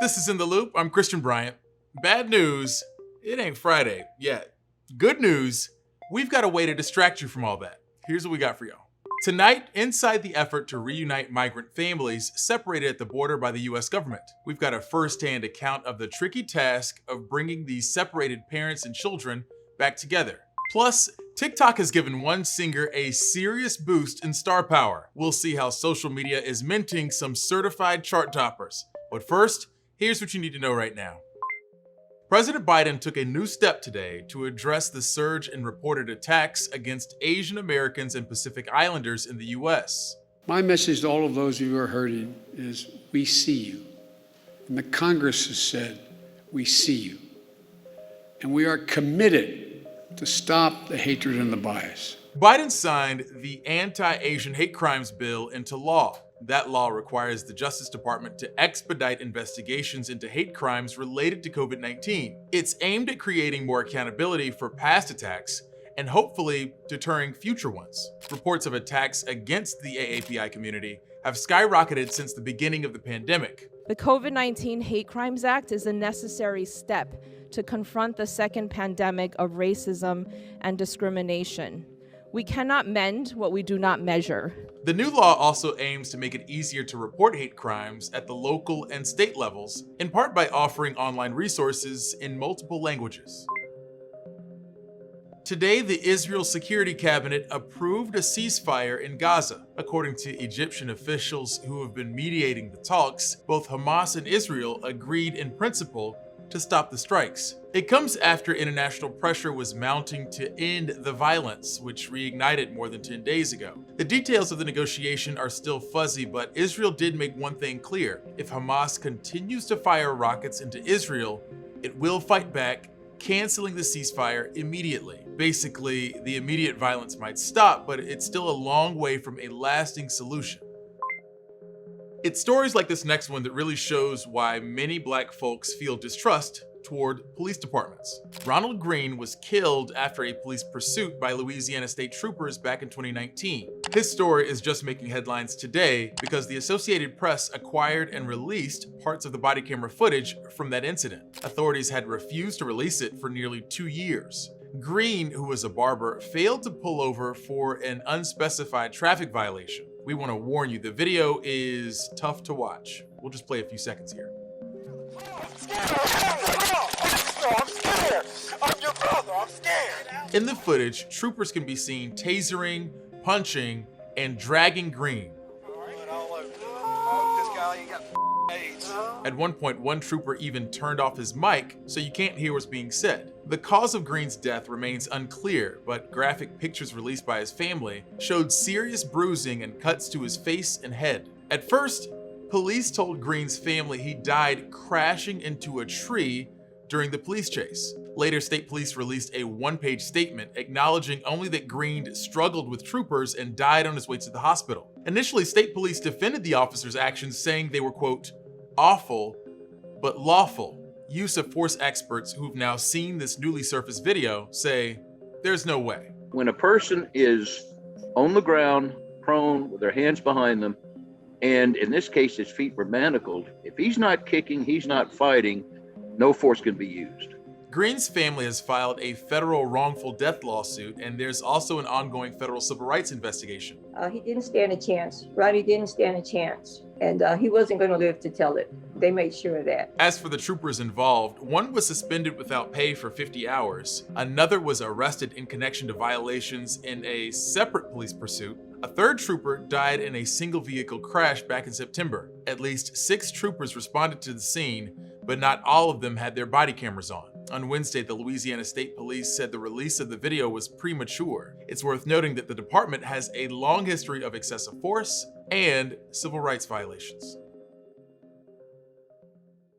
This is In the Loop. I'm Christian Bryant. Bad news, it ain't Friday yet. Good news, we've got a way to distract you from all that. Here's what we got for y'all. Tonight, inside the effort to reunite migrant families separated at the border by the US government, we've got a first-hand account of the tricky task of bringing these separated parents and children back together. Plus, TikTok has given one singer a serious boost in star power. We'll see how social media is minting some certified chart toppers. But first, here's what you need to know right now. President Biden took a new step today to address the surge in reported attacks against Asian Americans and Pacific Islanders in the US. My message to all of those who are hurting is we see you. And the Congress has said we see you. And we are committed to stop the hatred and the bias. Biden signed the Anti-Asian Hate Crimes Bill into law. That law requires the Justice Department to expedite investigations into hate crimes related to COVID-19. It's aimed at creating more accountability for past attacks and hopefully deterring future ones. Reports of attacks against the AAPI community have skyrocketed since the beginning of the pandemic. The COVID-19 Hate Crimes Act is a necessary step to confront the second pandemic of racism and discrimination. We cannot mend what we do not measure. The new law also aims to make it easier to report hate crimes at the local and state levels, in part by offering online resources in multiple languages. Today, the Israel Security Cabinet approved a ceasefire in Gaza. According to Egyptian officials who have been mediating the talks, both Hamas and Israel agreed in principle to stop the strikes. It comes after international pressure was mounting to end the violence, which reignited more than 10 days ago. The details of the negotiation are still fuzzy, but Israel did make one thing clear. If Hamas continues to fire rockets into Israel, it will fight back, canceling the ceasefire immediately. Basically, the immediate violence might stop, but it's still a long way from a lasting solution. It's stories like this next one that really shows why many Black folks feel distrust toward police departments. Ronald Green was killed after a police pursuit by Louisiana state troopers back in 2019. His story is just making headlines today because the Associated Press acquired and released parts of the body camera footage from that incident. Authorities had refused to release it for nearly 2 years. Green, who was a barber, failed to pull over for an unspecified traffic violation. We want to warn you, the video is tough to watch. We'll just play a few seconds here. I'm scared. I'm your brother. I'm scared. In the footage, troopers can be seen tasering, punching, and dragging Green. At one point, one trooper even turned off his mic so you can't hear what's being said. The cause of Green's death remains unclear, but graphic pictures released by his family showed serious bruising and cuts to his face and head. At first, police told Green's family he died crashing into a tree during the police chase. Later, state police released a one-page statement acknowledging only that Green struggled with troopers and died on his way to the hospital. Initially, state police defended the officers' actions, saying they were, quote, awful but lawful. Use of force experts who've now seen this newly surfaced video say there's no way. When a person is on the ground, prone, with their hands behind them, and in this case his feet were manacled, if he's not kicking, he's not fighting, no force can be used. Green's family has filed a federal wrongful death lawsuit, and there's also an ongoing federal civil rights investigation. He didn't stand a chance. Roddy didn't stand a chance. And he wasn't going to live to tell it. They made sure of that. As for the troopers involved, one was suspended without pay for 50 hours. Another was arrested in connection to violations in a separate police pursuit. A third trooper died in a single vehicle crash back in September. At least 6 troopers responded to the scene, but not all of them had their body cameras on. On Wednesday, the Louisiana State Police said the release of the video was premature. It's worth noting that the department has a long history of excessive force and civil rights violations.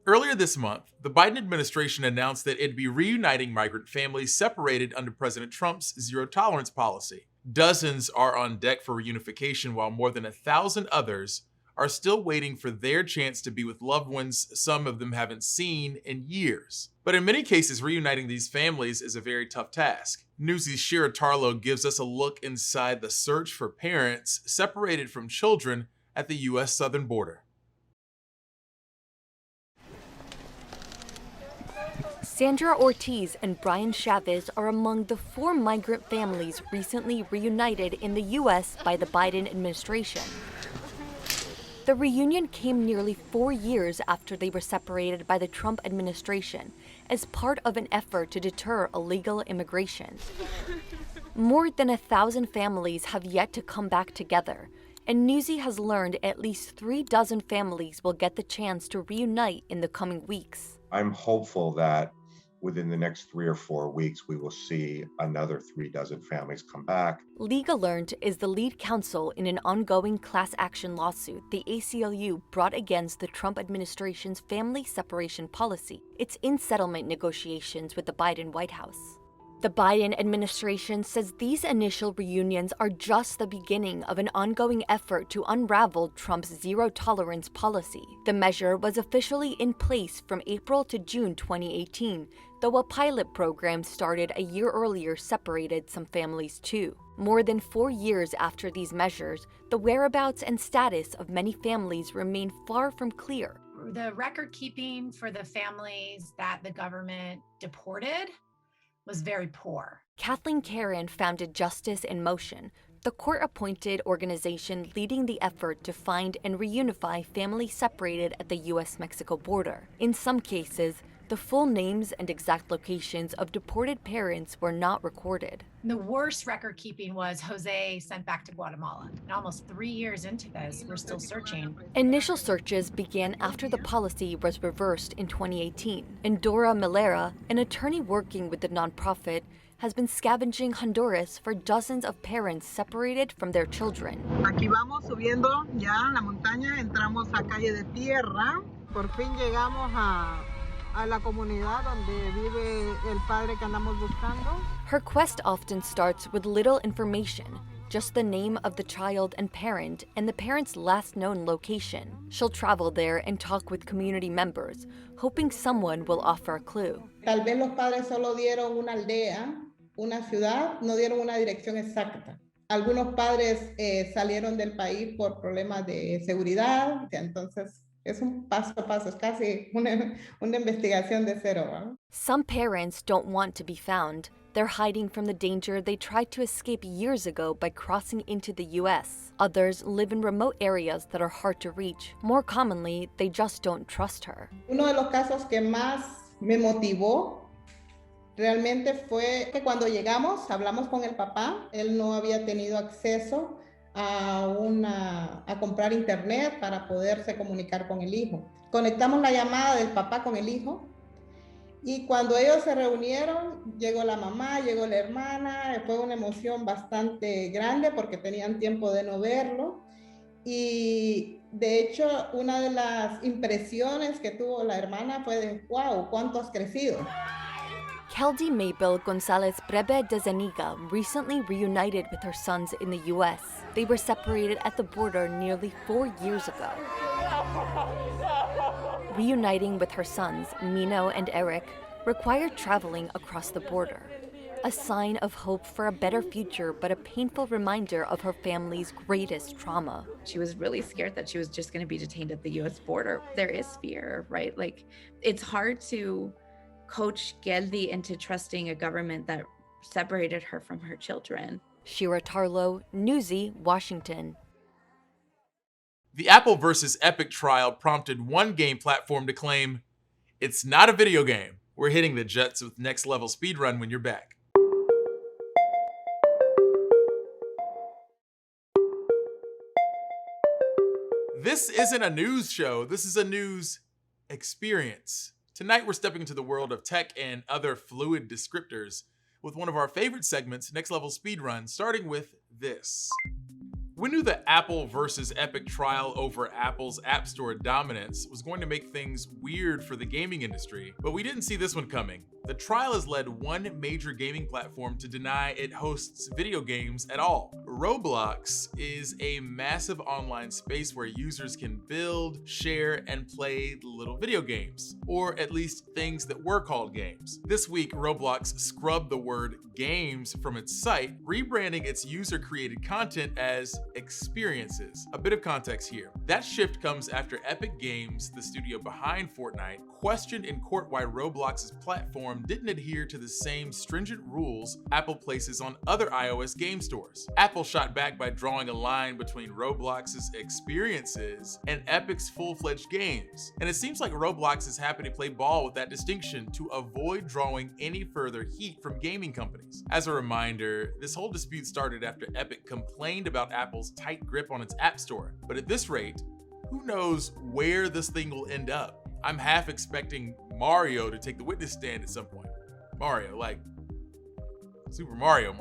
Earlier this month, the Biden administration announced that it'd be reuniting migrant families separated under President Trump's zero-tolerance policy. Dozens are on deck for reunification, while more than 1,000 others are still waiting for their chance to be with loved ones some of them haven't seen in years. But in many cases, reuniting these families is a very tough task. Newsy's Shira Tarlow gives us a look inside the search for parents separated from children at the U.S. southern border. Sandra Ortiz and Brian Chavez are among the 4 migrant families recently reunited in the U.S. by the Biden administration. The reunion came nearly 4 years after they were separated by the Trump administration as part of an effort to deter illegal immigration. More than 1,000 families have yet to come back together, and Newsy has learned at least 36 families will get the chance to reunite in the coming weeks. I'm hopeful that within the next 3 or 4 weeks, we will see another 36 families come back. Liga Learned is the lead counsel in an ongoing class action lawsuit the ACLU brought against the Trump administration's family separation policy. It's in settlement negotiations with the Biden White House. The Biden administration says these initial reunions are just the beginning of an ongoing effort to unravel Trump's zero-tolerance policy. The measure was officially in place from April to June 2018, though a pilot program started a year earlier separated some families too. More than 4 years after these measures, the whereabouts and status of many families remain far from clear. The record keeping for the families that the government deported was very poor. Kathleen Karen founded Justice in Motion, the court-appointed organization leading the effort to find and reunify families separated at the U.S.-Mexico border. In some cases, the full names and exact locations of deported parents were not recorded. The worst record keeping was Jose sent back to Guatemala. And almost 3 years into this, we're still searching. Initial searches began after the policy was reversed in 2018, and Dora Milera, an attorney working with the nonprofit, has been scavenging Honduras for dozens of parents separated from their children. Aquí vamos subiendo ya la montaña, entramos a calle de tierra. Por fin llegamos a la comunidad donde vive el padre que andamos buscando. Her quest often starts with little information, just the name of the child and the parent's last known location. She'll travel there and talk with community members, hoping someone will offer a clue. Tal vez los padres solo dieron una aldea, una ciudad, no dieron una dirección exacta. Algunos padres salieron del país por problemas de seguridad, entonces es un paso a paso, es casi una investigación de cero, ¿no? Some parents don't want to be found. They're hiding from the danger they tried to escape years ago by crossing into the U.S. Others live in remote areas that are hard to reach. More commonly, they just don't trust her. Uno de los casos que más me motivó realmente fue que cuando llegamos, hablamos con el papá. Él no había tenido acceso a comprar internet para poderse comunicar con el hijo. Conectamos la llamada del papá con el hijo y cuando ellos se reunieron, llegó la mamá, llegó la hermana, fue una emoción bastante grande porque tenían tiempo de no verlo y de hecho una de las impresiones que tuvo la hermana fue de wow, ¿cuánto has crecido? Keldy Mabel Gonzalez Brebe de Zaniga recently reunited with her sons in the U.S. They were separated at the border nearly 4 years ago. Reuniting with her sons, Mino and Eric, required traveling across the border. A sign of hope for a better future, but a painful reminder of her family's greatest trauma. She was really scared that she was just going to be detained at the U.S. border. There is fear, right? Like, it's hard to coach Geldi into trusting a government that separated her from her children. Shira Tarlow, Newsy, Washington. The Apple versus Epic trial prompted one game platform to claim, "It's not a video game." We're hitting the jets with next level speedrun when you're back. This isn't a news show, this is a news experience. Tonight we're stepping into the world of tech and other fluid descriptors with one of our favorite segments, Next Level Speedrun, starting with this. We knew the Apple versus Epic trial over Apple's App Store dominance was going to make things weird for the gaming industry, but we didn't see this one coming. The trial has led one major gaming platform to deny it hosts video games at all. Roblox is a massive online space where users can build, share, and play little video games, or at least things that were called games. This week, Roblox scrubbed the word games from its site, rebranding its user-created content as experiences. A bit of context here. That shift comes after Epic Games, the studio behind Fortnite, questioned in court why Roblox's platform didn't adhere to the same stringent rules Apple places on other iOS game stores. Apple shot back by drawing a line between Roblox's experiences and Epic's full-fledged games. And it seems like Roblox is happy to play ball with that distinction to avoid drawing any further heat from gaming companies. As a reminder, this whole dispute started after Epic complained about Apple's tight grip on its App Store. But at this rate, who knows where this thing will end up? I'm half expecting Mario to take the witness stand at some point. Mario, like Super Mario.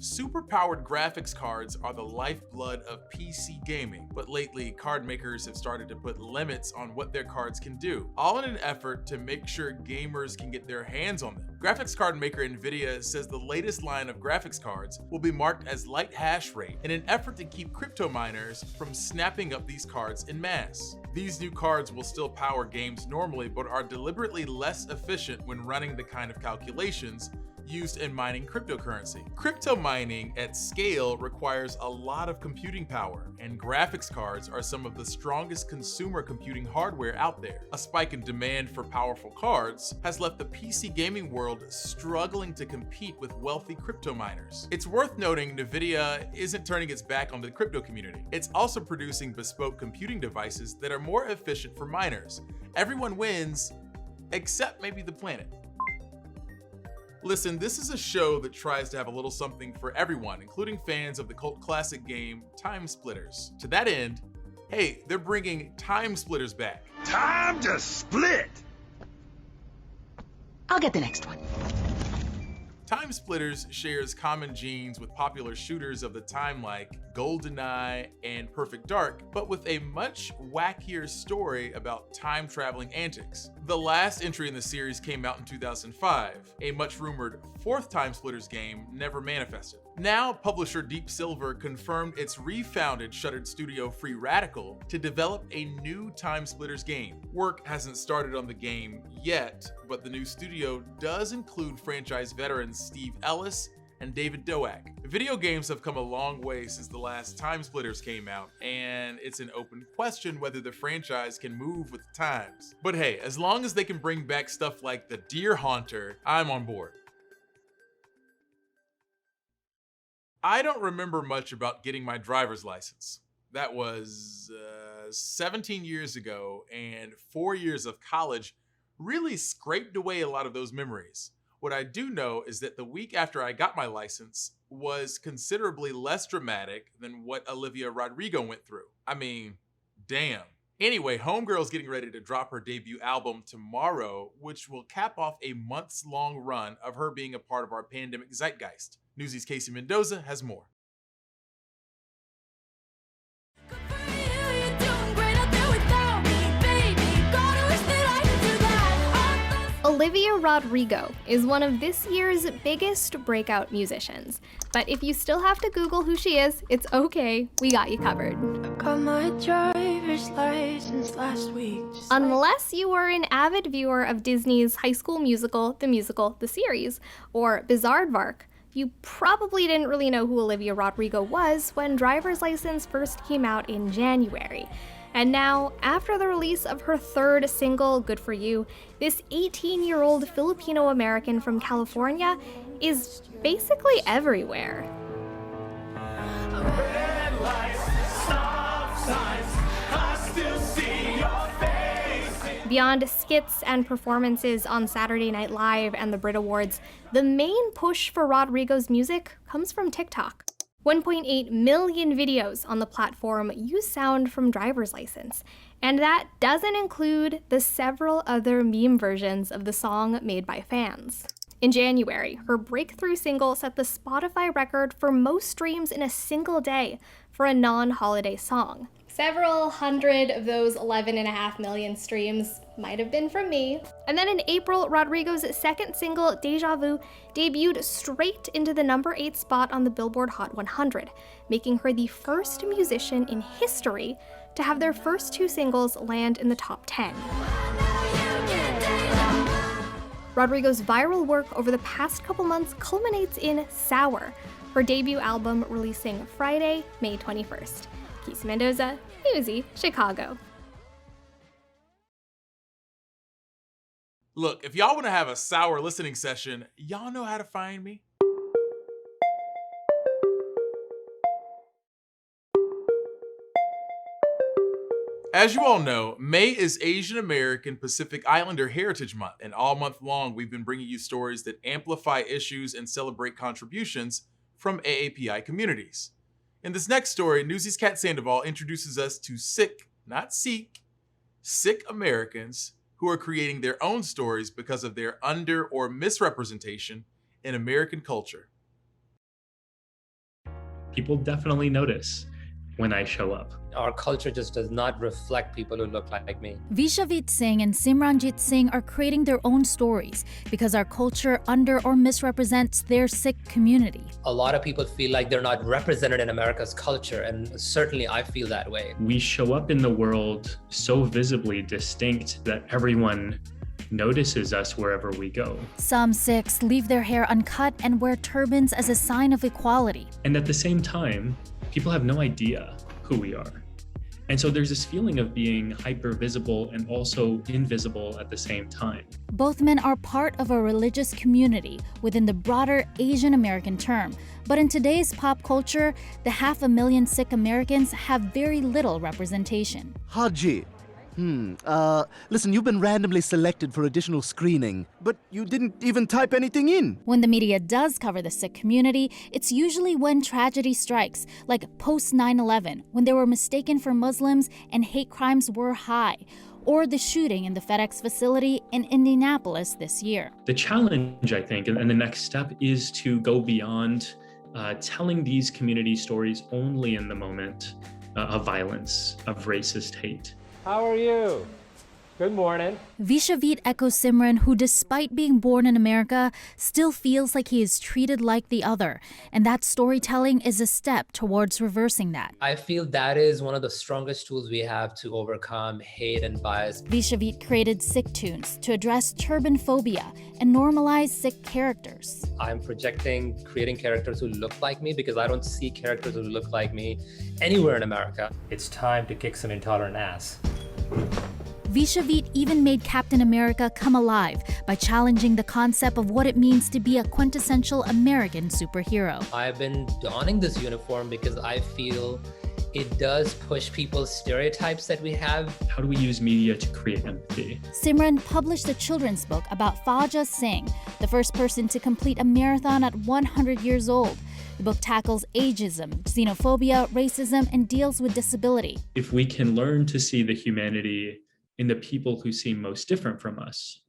Super-powered graphics cards are the lifeblood of PC gaming, but lately card makers have started to put limits on what their cards can do, all in an effort to make sure gamers can get their hands on them. Graphics card maker Nvidia says the latest line of graphics cards will be marked as light hash rate in an effort to keep crypto miners from snapping up these cards en masse. These new cards will still power games normally, but are deliberately less efficient when running the kind of calculations used in mining cryptocurrency. Crypto mining at scale requires a lot of computing power, and graphics cards are some of the strongest consumer computing hardware out there. A spike in demand for powerful cards has left the PC gaming world struggling to compete with wealthy crypto miners. It's worth noting Nvidia isn't turning its back on the crypto community. It's also producing bespoke computing devices that are more efficient for miners. Everyone wins, except maybe the planet. Listen, this is a show that tries to have a little something for everyone, including fans of the cult classic game TimeSplitters. To that end, hey, they're bringing TimeSplitters back. Time to split! I'll get the next one. TimeSplitters shares common genes with popular shooters of the time like GoldenEye and Perfect Dark, but with a much wackier story about time-traveling antics. The last entry in the series came out in 2005. A much-rumored fourth TimeSplitters game never manifested. Now, publisher Deep Silver confirmed its refounded shuttered studio Free Radical to develop a new TimeSplitters game. Work hasn't started on the game yet, but the new studio does include franchise veterans Steve Ellis and David Doak. Video games have come a long way since the last TimeSplitters came out, and it's an open question whether the franchise can move with the times. But hey, as long as they can bring back stuff like the Deer Haunter, I'm on board. I don't remember much about getting my driver's license. That was 17 years ago, and 4 years of college really scraped away a lot of those memories. What I do know is that the week after I got my license was considerably less dramatic than what Olivia Rodrigo went through. I mean, damn. Anyway, Homegirl's getting ready to drop her debut album tomorrow, which will cap off a months-long run of her being a part of our pandemic zeitgeist. Newsy's Casey Mendoza has more. Olivia Rodrigo is one of this year's biggest breakout musicians. But if you still have to Google who she is, it's okay, we got you covered. Got my driver's license last week. Unless you were an avid viewer of Disney's High School Musical, the series, or Bizaardvark, you probably didn't really know who Olivia Rodrigo was when Driver's License first came out in January. And now, after the release of her third single, Good For You, this 18-year-old Filipino-American from California is basically everywhere. Red lights, stop signs, I still see your face. Beyond skits and performances on Saturday Night Live and the Brit Awards, the main push for Rodrigo's music comes from TikTok. 1.8 million videos on the platform use sound from Driver's License, and that doesn't include the several other meme versions of the song made by fans. In January, her breakthrough single set the Spotify record for most streams in a single day for a non-holiday song. Several hundred of those 11.5 million streams might have been from me. And then in April, Rodrigo's second single, Deja Vu, debuted straight into the number 8 spot on the Billboard Hot 100, making her the first musician in history to have their first two singles land in the top 10. Rodrigo's viral work over the past couple months culminates in Sour, her debut album releasing Friday, May 21st. Keith Mendoza, Newsy, Chicago. Look, if y'all want to have a sour listening session, y'all know how to find me. As you all know, May is Asian American Pacific Islander Heritage Month, and all month long we've been bringing you stories that amplify issues and celebrate contributions from AAPI communities. In this next story, Newsy's Kat Sandoval introduces us to Sikh, not Sikh, Sikh Americans who are creating their own stories because of their under or misrepresentation in American culture. People definitely notice when I show up. Our culture just does not reflect people who look like me. Vishavit Singh and Simranjit Singh are creating their own stories because our culture under or misrepresents their Sikh community. A lot of people feel like they're not represented in America's culture, and certainly I feel that way. We show up in the world so visibly distinct that everyone notices us wherever we go. Some Sikhs leave their hair uncut and wear turbans as a sign of equality. And at the same time, people have no idea who we are. And so there's this feeling of being hyper visible and also invisible at the same time. Both men are part of a religious community within the broader Asian American term. But in today's pop culture, the 500,000 Sikh Americans have very little representation. Haji. Listen, you've been randomly selected for additional screening, but you didn't even type anything in. When the media does cover the Sikh community, it's usually when tragedy strikes, like post 9/11, when they were mistaken for Muslims and hate crimes were high, or the shooting in the FedEx facility in Indianapolis this year. The challenge, I think, and the next step is to go beyond telling these community stories only in the moment of violence, of racist hate. How are you? Good morning. Vishavit echoes Simran, who despite being born in America, still feels like he is treated like the other. And that storytelling is a step towards reversing that. I feel that is one of the strongest tools we have to overcome hate and bias. Vishavit created Sikh tunes to address turban phobia and normalize Sikh characters. I'm creating characters who look like me because I don't see characters who look like me anywhere in America. It's time to kick some intolerant ass. Vishavit even made Captain America come alive by challenging the concept of what it means to be a quintessential American superhero. I've been donning this uniform because I feel it does push people's stereotypes that we have. How do we use media to create empathy? Simran published a children's book about Faja Singh, the first person to complete a marathon at 100 years old. The book tackles ageism, xenophobia, racism, and deals with disability. If we can learn to see the humanity in the people who seem most different from us,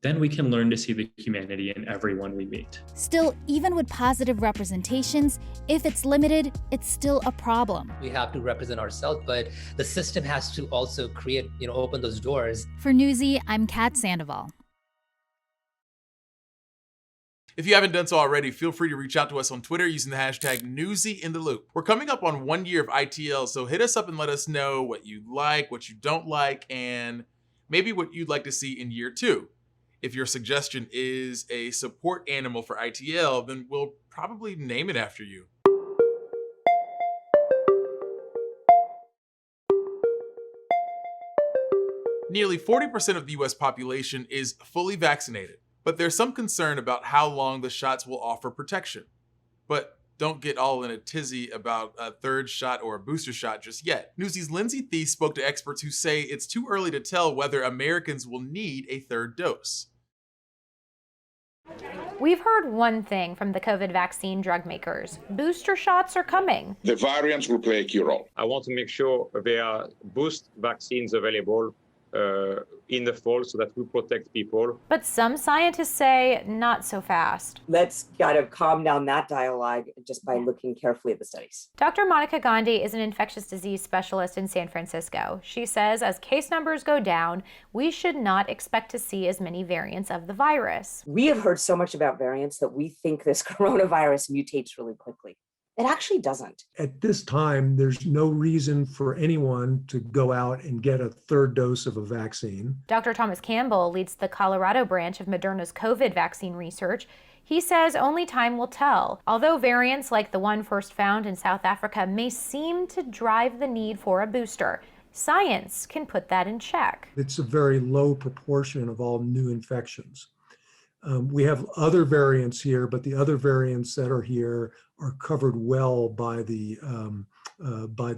then we can learn to see the humanity in everyone we meet. Still, even with positive representations, if it's limited, it's still a problem. We have to represent ourselves, but the system has to also open those doors. For Newsy, I'm Kat Sandoval. If you haven't done so already, feel free to reach out to us on Twitter using the hashtag #NewsyInTheLoop. We're coming up on 1 year of ITL, so hit us up and let us know what you like, what you don't like, and maybe what you'd like to see in year 2. If your suggestion is a support animal for ITL, then we'll probably name it after you. Nearly 40% of the US population is fully vaccinated, but there's some concern about how long the shots will offer protection. But don't get all in a tizzy about a third shot or a booster shot just yet. Newsy's Lindsay Thies spoke to experts who say it's too early to tell whether Americans will need a third dose. We've heard one thing from the COVID vaccine drug makers. Booster shots are coming. The variants will play a key role. I want to make sure there are boost vaccines available in the fall so that we protect people. But some scientists say not so fast. Let's kind of calm down that dialogue just by looking carefully at the studies. Dr. Monica Gandhi is an infectious disease specialist in San Francisco. She says as case numbers go down, we should not expect to see as many variants of the virus. We have heard so much about variants that we think this coronavirus mutates really quickly. It actually doesn't. At this time, there's no reason for anyone to go out and get a third dose of a vaccine. Dr. Thomas Campbell leads the Colorado branch of Moderna's COVID vaccine research. He says only time will tell, although variants like the one first found in South Africa may seem to drive the need for a booster. Science can put that in check. It's a very low proportion of all new infections. We have other variants here, but the other variants that are here are covered well by the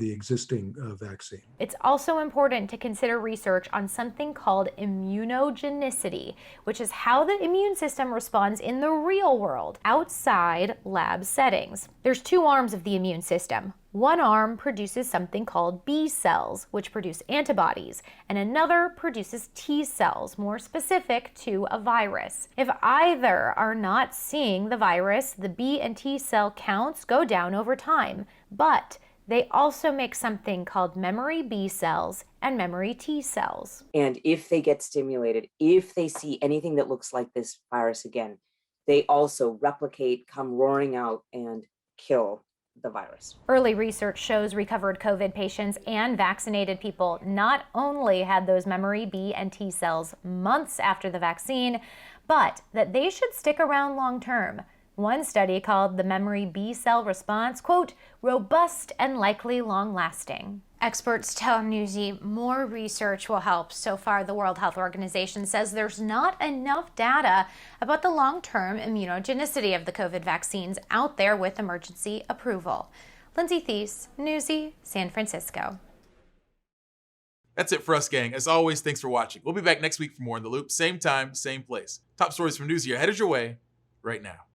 existing vaccine. It's also important to consider research on something called immunogenicity, which is how the immune system responds in the real world, outside lab settings. There's two arms of the immune system. One arm produces something called B cells, which produce antibodies, and another produces T cells, more specific to a virus. If either are not seeing the virus, the B and T cell counts go down over time, but they also make something called memory B cells and memory T cells. And if they get stimulated, if they see anything that looks like this virus again, they also replicate, come roaring out, and kill the virus. Early research shows recovered COVID patients and vaccinated people not only had those memory B and T cells months after the vaccine, but that they should stick around long term. One study called the memory B cell response, quote, robust and likely long-lasting. Experts tell Newsy more research will help. So far, the World Health Organization says there's not enough data about the long-term immunogenicity of the COVID vaccines out there with emergency approval. Lindsay Thies, Newsy, San Francisco. That's it for us, gang. As always, thanks for watching. We'll be back next week for more In the Loop. Same time, same place. Top stories from Newsy are headed your way right now.